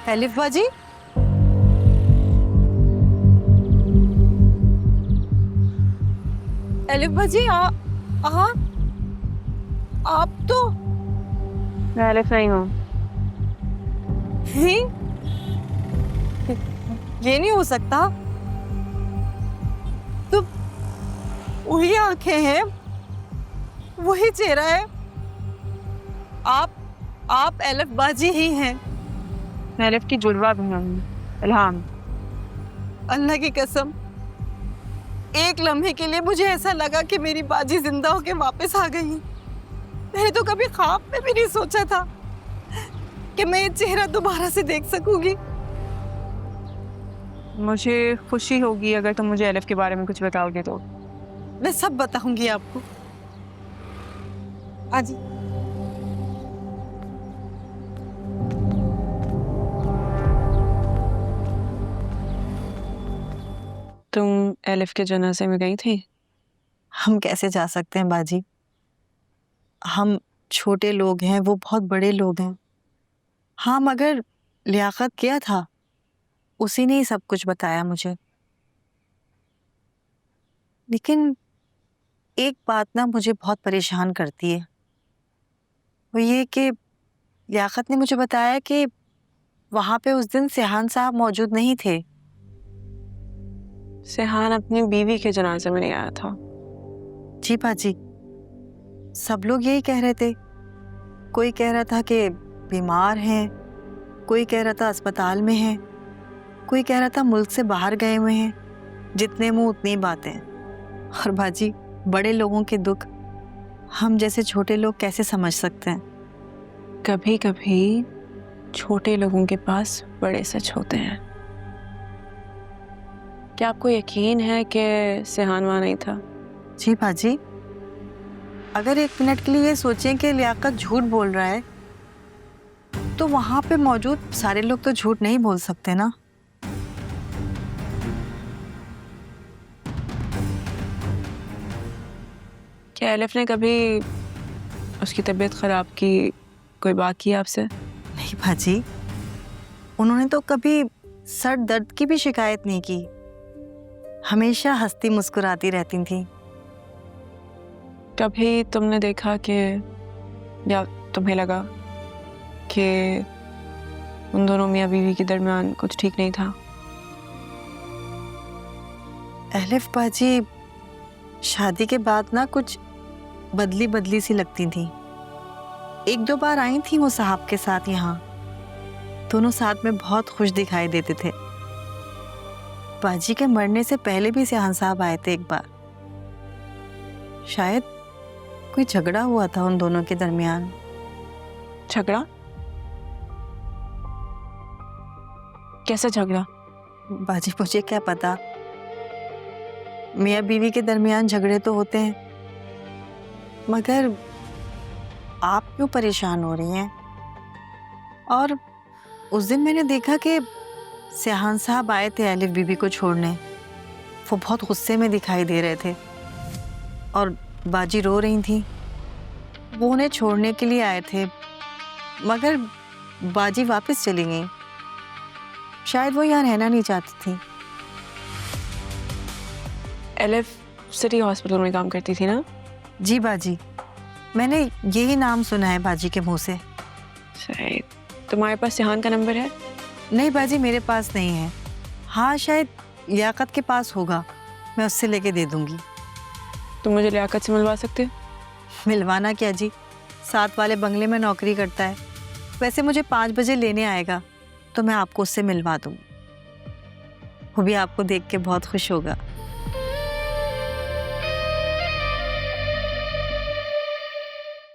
Elif बाजी, elif बाजी, आप तो मैं एलिफ नहीं हूँ। ही? ये नहीं हो सकता। तो वही आंखें हैं, वही चेहरा है। आप एलिफ बाजी ही हैं। मैं एलिफ की जुड़वा भी हूँ, इल्हाम। अल्लाह की कसम, एक लम्हे के लिए मुझे ऐसा लगा कि मेरी बाजी जिंदा होके वापस आ गई। मैंने तो कभी ख्वाब में भी नहीं सोचा था कि मैं ये चेहरा दोबारा से देख सकूंगी। मुझे खुशी होगी अगर तुम मुझे एलिफ के बारे में कुछ बताओगे तो। मैं सब बताऊंगी आपको। आजी। तुम एलिफ के जनाजे में गई थी? हम कैसे जा सकते हैं बाजी? हम छोटे लोग हैं, वो बहुत बड़े लोग हैं। हाँ, मगर लियाकत किया था, उसी ने ही सब कुछ बताया मुझे। लेकिन एक बात ना मुझे बहुत परेशान करती है, वो ये कि लियाकत ने मुझे बताया कि वहां पे उस दिन सिहान साहब मौजूद नहीं थे। सिहान अपनी बीवी के जनाजे में नहीं आया था। जी बाजी, सब लोग यही कह रहे थे। कोई कह रहा था कि बीमार हैं, कोई कह रहा था अस्पताल में हैं, कोई कह रहा था मुल्क से बाहर गए हुए हैं। जितने मुंह उतनी बातें। और बाजी, बड़े लोगों के दुख हम जैसे छोटे लोग कैसे समझ सकते हैं? कभी कभी छोटे लोगों के पास बड़े सच होते हैं। क्या आपको यकीन है कि सिहान वहाँ नहीं था? जी बाजी, अगर एक मिनट के लिए ये सोचें कि लियाकत झूठ बोल रहा है, तो वहां पे मौजूद सारे लोग तो झूठ नहीं बोल सकते ना। क्या एलिफ ने कभी उसकी तबीयत खराब की कोई बात की आपसे? नहीं बाजी, उन्होंने तो कभी सर दर्द की भी शिकायत नहीं की। हमेशा हंसती मुस्कुराती रहती थी। कभी तुमने देखा कि या तुम्हें लगा कि उन दोनों मियाँ बीवी के दरमियान कुछ ठीक नहीं था? एलिफ बाजी, शादी के बाद ना कुछ बदली बदली सी लगती थी। एक दो बार आई थी वो साहब के साथ यहाँ। दोनों साथ में बहुत खुश दिखाई देते थे। बाजी के मरने से पहले भी सिहान साहब आए थे एक बार। शायद कोई झगड़ा हुआ था उन दोनों के दरमियान। झगड़ा? कैसा झगड़ा? बाजी, मुझे क्या पता। मियाँ बीवी के दरमियान झगड़े तो होते हैं, मगर आप क्यों परेशान हो रही हैं? और उस दिन मैंने देखा कि सिहान साहब आए थे एलिफ बीबी को छोड़ने। वो बहुत गुस्से में दिखाई दे रहे थे और बाजी रो रही थी। वो उन्हें छोड़ने के लिए आए थे, मगर बाजी वापस चली गई। शायद वो यहाँ रहना नहीं चाहती थी। एलिफ सिटी हॉस्पिटल में काम करती थी ना? जी बाजी, मैंने यही नाम सुना है बाजी के मुंह से। शायद तुम्हारे पास सिहान का नंबर है? नहीं बाजी, मेरे पास नहीं है। हाँ, शायद लियाकत के पास होगा, मैं उससे लेके दे दूंगी। तुम मुझे लियाकत से मिलवा सकते हो? मिलवाना क्या जी, साथ वाले बंगले में नौकरी करता है। वैसे मुझे 5 बजे लेने आएगा, तो मैं आपको उससे मिलवा दूंगी। वो भी आपको देख के बहुत खुश होगा।